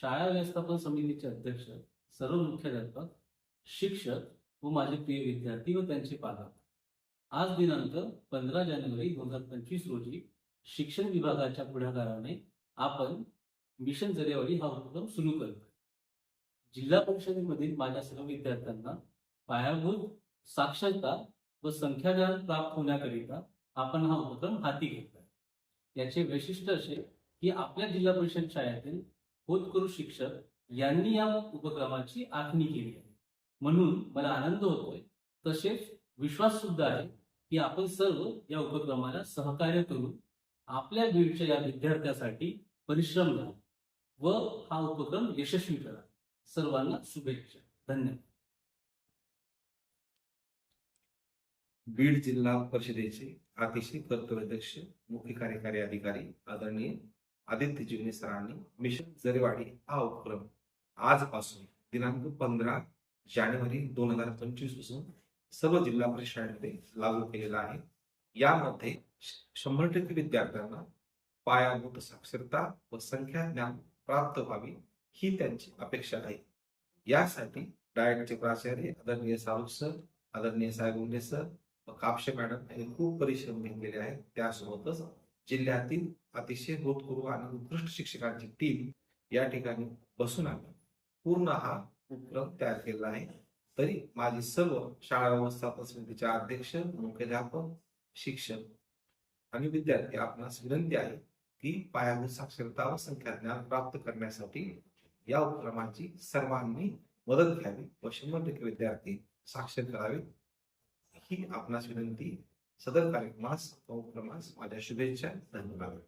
शाळा व्यवस्थापन समितीचे अध्यक्ष, सर्व मुख्याध्यापक, शिक्षक व माझे प्रिय विद्यार्थी व त्यांचे पालक, आज दिनांक 15 जानेवारी 2025 रोजी शिक्षण विभागाच्या पुढाकाराने आपण मिशन जरेवाडी हा उपक्रम सुरू करतोय. जिल्हा परिषदेमधील माझ्या सर्व विद्यार्थ्यांना पायाभूत साक्षरता व संख्याज्ञान प्राप्त होण्याकरिता आपण हा उपक्रम हाती घेतलाय. याचे वैशिष्ट्य असे की आपल्या जिल्हा परिषद शाळेतील होतकरू शिक्षक यांनी या उपक्रमाची आखणी केली आहे. म्हणून मला आनंद होतोय, तसेच विश्वास सुद्धा आहे की आपण सर्व या उपक्रमाला सहकार्य करून आपल्या बीडच्या या विद्यार्थ्यासाठी परिश्रम घ्या व हा उपक्रम यशस्वी करा. सर्वांना शुभेच्छा. धन्यवाद. बीड जिल्हा परिषदेचे अतिशय कर्तव्यदक्ष मुख्य कार्यकारी अधिकारी आदरणीय आदित्य जिग्ने सरांनी मिशन जरेवाडी हा उपक्रम आजपासून दिनांक 15 जानेवारी 2025 पासून सर्व जिल्हा परिषदांमध्ये लागू केलेला आहे. यामध्ये 100% विद्यार्थ्यांना पायाभूत साक्षरता व संख्या ज्ञान प्राप्त व्हावी ही त्यांची अपेक्षा आहे. यासाठी डायटचे प्राचार्य आदरणीय सावंत सर, आदरणीय साहेब सर व कापशे मॅडम यांनी खूप परिश्रम घेतलेले आहेत. त्यासोबतच जिल्ह्यातील अतिशय होतकरू आणि उत्कृष्ट शिक्षकांची टीम या ठिकाणी बसून आम्ही पूर्ण हा उपक्रम तयार केला आहे. तरी माझी सर्व शाळा व्यवस्थापन समितीचे अध्यक्ष, मुख्याध्यापक, शिक्षक आणि विद्यार्थी आपणास विनंती आहे की पायाभूत साक्षरता व संख्याज्ञान प्राप्त करण्यासाठी या उपक्रमाची सर्वांनी मदत घ्यावी व 100% विद्यार्थी साक्षर करावे ही आपणास विनंती. सदर कार्यक्रमास व उपक्रमास माझ्या शुभेच्छा. धन्यवाद.